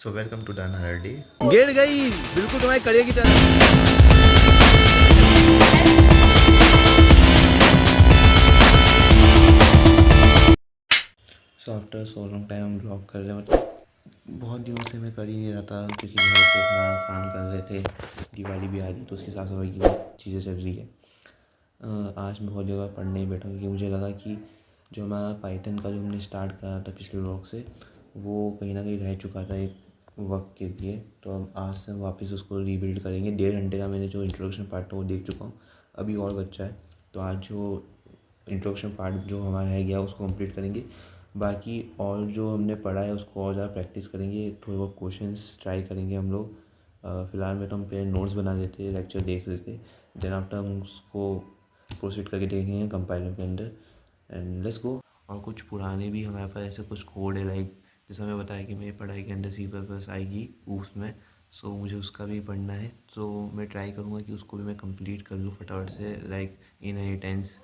So welcome to the another day. गिर गई बिल्कुल तुम्हारी कड़िया की तरह। So after so long time हम ब्लॉग कर रहे हैं, मतलब बहुत दिनों से मैं कर ही नहीं रहा था क्योंकि घर पे इतना काम कर रहे थे। दिवाली भी आ रही तो उसकी साफ सफाई की चीज़ें चल रही है। आज मैं बहुत जगह पढ़ने ही बैठा हूँ क्योंकि मुझे लगा कि जो हमारा पाइथन का जो हमने स्टार्ट करा था पिछले ब्लॉग से, वो कहीं ना कहीं रह चुका था एक वक्त के लिए। तो अब आज से हम वापस उसको रीबिल्ड करेंगे। 1.5 घंटे का मैंने जो इंट्रोडक्शन पार्ट था वो देख चुका हूँ, अभी और बच्चा है। तो आज जो इंट्रोडक्शन पार्ट जो हमारा रह गया उसको कंप्लीट करेंगे। बाकी और जो हमने पढ़ा है उसको और ज़्यादा प्रैक्टिस करेंगे, थोड़े बहुत क्वेश्चंस ट्राई करेंगे हम लोग। फ़िलहाल में तो हम पहले नोट्स बना लेते, लेक्चर देख लेते, देन आफ्टर हम उसको प्रोसीड करके देखेंगे कंपाइलर के अंदर एंड लेट्स गो। और कुछ पुराने भी हमारे पास ऐसे कुछ कोड है, लाइक जैसे हमें बताया कि मेरी पढ़ाई के अंदर C++ आएगी उसमें। सो मुझे उसका भी पढ़ना है। सो मैं ट्राई करूँगा कि उसको भी मैं कंप्लीट कर लूँ फटाफट से, लाइक इनहेरिटेंस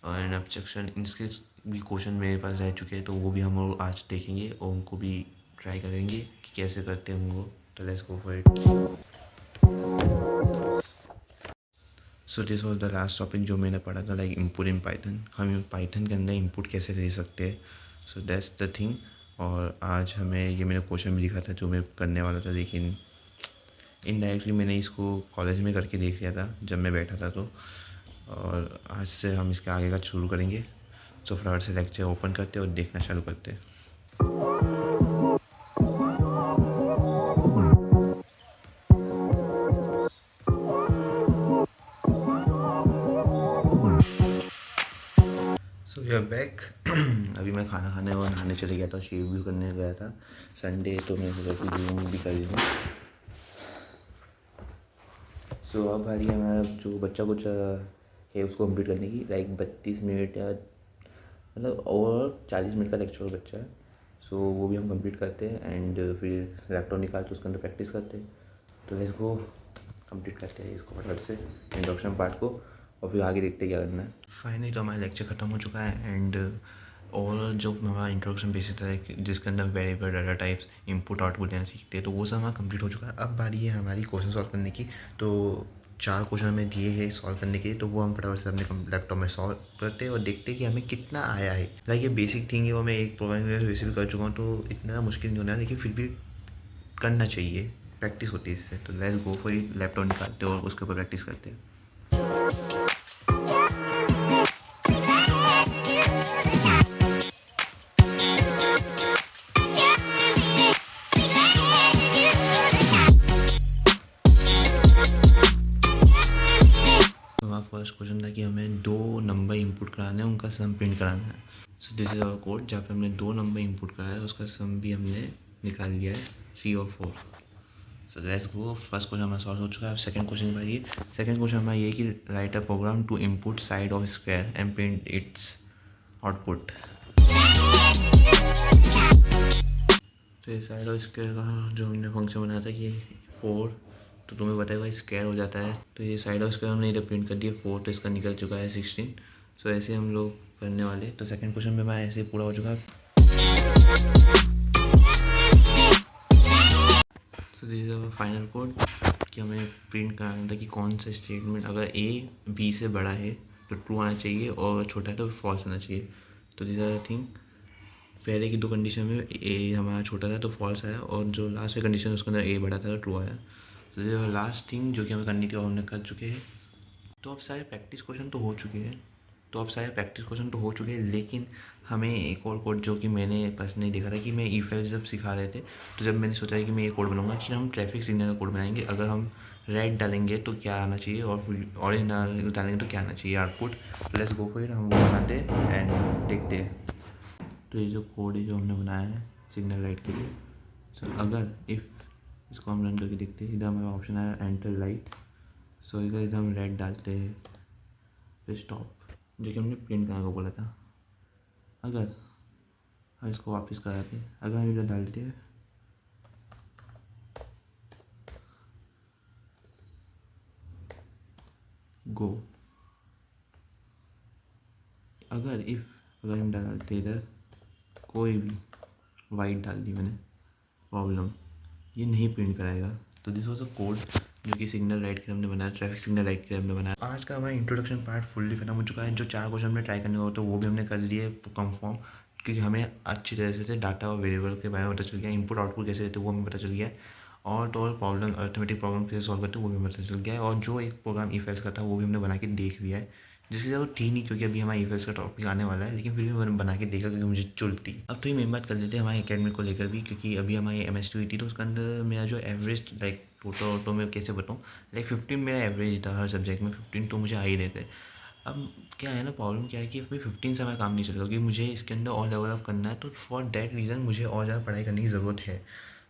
एंड एब्स्ट्रक्शन, इनके भी क्वेश्चन मेरे पास रह चुके हैं। तो वो भी हम लोग आज देखेंगे और उनको भी ट्राई करेंगे कि कैसे करते हैं उनको। तो let's go for it. So this was the last topic जो मैंने पढ़ा था, लाइक इनपुट इन पाइथन। हम पाइथन के अंदर इनपुट कैसे ले सकते हैं, सो दैट्स द थिंग। और आज हमें ये मैंने क्वेश्चन भी लिखा था जो मैं करने वाला था, लेकिन इनडायरेक्टली मैंने इसको कॉलेज में करके देख लिया था जब मैं बैठा था। तो और आज से हम इसके आगे का शुरू करेंगे। सो फटाफट से लेक्चर ओपन करते और देखना चालू करते। So we are back. अभी मैं खाना खाने और नहाने चले गया था, शेव भी करने गया था। संडे तो मैं सोचा कि ग्रूमिंग भी कर लूँ। सो अब बारी है हमारा जो बच्चा कुछ है उसको कंप्लीट करने की, लाइक 32 मिनट या मतलब और 40 मिनट का लेक्चर बच्चा है। सो वो भी हम कंप्लीट करते हैं एंड फिर लैपटॉप निकाल के उसके अंदर प्रैक्टिस करते हैं। तो लेट्स गो, कंप्लीट करते हैं इसको फटाफट से इंट्रोडक्शन पार्ट को और फिर आगे देखते हैं क्या करना है। फाइनली तो हमारा लेक्चर ख़त्म हो चुका है एंड और जो हमारा इंट्रोडक्शन बेसिस था जिसके अंदर variable data types input output देना सीखते हैं, तो वो सब हमारा कंप्लीट हो चुका है। अब बारी है हमारी क्वेश्चन सॉल्व करने की। तो 4 क्वेश्चन हमें दिए हैं सॉल्व करने के लिए, तो वो हम फटाफट से अपने लैपटॉप में सॉल्व करते हैं और देखते हैं कि हमें कितना आया है। लाइक ये बेसिक थिंग है वो मैं एक प्रोग्राम में वैसे भी कर चुका हूँ, तो इतना मुश्किल नहीं होना है, लेकिन फिर भी करना चाहिए, प्रैक्टिस होती है इससे। तो let's go for it, laptop निकालते हैं और उसके ऊपर प्रैक्टिस करते हैं। हमारा फर्स्ट क्वेश्चन था कि हमें 2 नंबर इनपुट कराने हैं, उनका सम प्रिंट कराना है। So this is our code जहाँ पे हमने 2 नंबर इनपुट कराया है, उसका सम भी हमने निकाल लिया है 3 और 4। So let's go, first question हमारा सॉल्व हो चुका है। अब सेकंड क्वेश्चन पर ये सेकंड क्वेश्चन हमारा ये कि write a program to input side of square and print its output. तो ये साइड ऑफ स्क्वायर का जो हमने फंक्शन बनाया था कि 4, तो तुम्हें बताएगा स्क्वायर हो जाता है। तो ये साइड ऑफ स्क्वायर हमने इधर प्रिंट कर दिया 4, तो इसका निकल चुका है 16। सो ऐसे हम लोग करने वाले। तो सेकंड क्वेश्चन में मैं ऐसे ही पूरा हो चुका है। So this is our final code कि हमें प्रिंट कराना था कि कौन सा स्टेटमेंट अगर ए बी से बड़ा है तो ट्रू आना चाहिए और छोटा है तो फॉल्स आना चाहिए। तो दिस आर थिंग, पहले की 2 कंडीशन में ए हमारा छोटा था तो फॉल्स आया, और जो लास्ट में कंडीशन उसके अंदर ए बड़ा था तो ट्रू आया। तो दिस इज लास्ट थिंग जो कि हमें करनी थी और हमने कर चुके हैं। तो अब सारे प्रैक्टिस क्वेश्चन तो हो चुके हैं, लेकिन हमें एक और कोड जो कि मैंने पर्सनली देखा था कि मैं इफ एल्स जब सिखा रहे थे, तो जब मैंने सोचा कि मैं ये कोड बनाऊंगा कि हम ट्रैफिक सिग्नल का कोड बनाएंगे। अगर हम रेड डालेंगे तो क्या आना चाहिए और ऑरेंज डालेंगे तो क्या आना चाहिए output. Let's go for it, हम वो बनाते हैं एंड देखते हैं। तो ये जो कोड है जो हमने बनाया है सिग्नल लाइट के लिए, सो अगर इफ़ इसको हम रन करके देखते हैं, इधर हमारा ऑप्शन आया एंटर लाइट। सो इधर हम रेड डालते हैं फिर स्टॉप, जो कि हमने प्रिंट करने को बोला था। अगर हम इसको वापस कराते हैं, अगर हम इधर डालते हैं गो, अगर हम डालते इधर कोई भी वाइट डाल दी मैंने, प्रॉब्लम ये नहीं प्रिंट कराएगा। तो दिस वॉज अ कोड जो कि सिग्नल लाइट के लिए हमने बनाया, ट्रैफिक सिग्नल लाइट के लिए हमने बनाया। आज का हमारा इंट्रोडक्शन पार्ट फुल्ली खत्म हो चुका है। जो 4 क्वेश्चन हमने ट्राई करने को तो वो भी हमने कर लिए कंफर्म, क्योंकि हमें अच्छी तरह से डाटा और वेरिएबल के बारे में पता चल गया, इनपुट आउटपुट कैसे देते वो हमें पता चल गया है, और तो और प्रॉब्लम अर्थमेटिक प्रॉब्लम कैसे सॉल्व करते हैं वो भी हमें पता चल गया है। और जो एक प्रोग्राम इफ एल्स का था वो भी हमने बना के देख लिया है, जिसकी ज़रूरत थी नहीं क्योंकि अभी हमारा इफ एल्स का टॉपिक आने वाला है, लेकिन फिर भी मैंने बना के देखा क्योंकि मुझे चुलती। अब तो ये मेन बात कर लेते हैं हमारे एकेडमिक को लेकर भी, क्योंकि अभी हमारी MS हुई थी तो उसके अंदर मेरा जो एवरेज लाइक टोटल में कैसे बताऊँ, लाइक 15 मेरा एवरेज था हर सब्जेक्ट में, 15 तो मुझे आ ही रहे थे। अब क्या है ना, प्रॉब्लम क्या है कि अभी 15 से हमारा काम नहीं चलेगा, क्योंकि मुझे इसके अंदर और लेवल अप करना है, तो फॉर दैट रीज़न मुझे और ज़्यादा पढ़ाई करने की ज़रूरत है।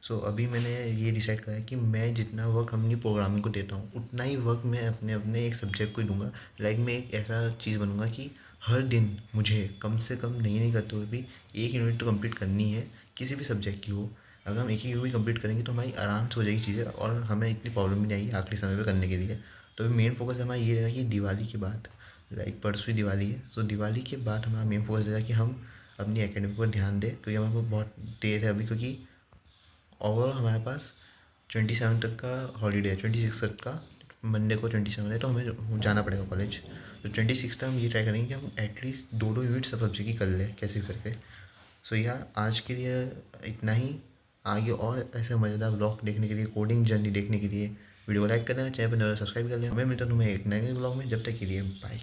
सो अभी मैंने ये डिसाइड करा है कि मैं जितना वर्क अपनी प्रोग्रामिंग को देता हूँ उतना ही वर्क मैं अपने अपने एक सब्जेक्ट को ही दूंगा। लाइक मैं एक ऐसा चीज़ बनूंगा कि हर दिन मुझे कम से कम नहीं करते हुए भी 1 यूनिट तो कंप्लीट करनी है, किसी भी सब्जेक्ट की हो। अगर हम एक ही यूनिट कंप्लीट करेंगे तो हमारी आराम से हो जाएगी चीज़ें और हमें इतनी प्रॉब्लम भी नहीं आएगी आखिरी समय पे करने के लिए। तो अभी मेन फोकस हमारा ये रहेगा कि दिवाली के बाद, लाइक परसों ही दिवाली है, सो दिवाली के बाद हमारा मेन फोकस रहेगा कि हम अपनी एकेडमी पर ध्यान दें, क्योंकि हमारे पास बहुत देर है अभी, क्योंकि ओवरऑल हमारे पास 27 तक का हॉलीडे है, 26 तक का मंडे को 27 है, तो हमें जाना पड़ेगा कॉलेज। तो 26 तक हम ये ट्राई करेंगे कि हम एटलीस्ट 2-2 यूनिट सब सब्जेक्ट की कर लें कैसे भी करके। सो यह आज के लिए इतना ही। आगे और ऐसे मज़ेदार ब्लॉग देखने के लिए, कोडिंग जर्नी देखने के लिए वीडियो को लाइक करना, चैनल पर नया सब्सक्राइब कर लें। हमें मिलता हूँ मैं एक नए ब्लॉग में, जब तक के लिए बाय।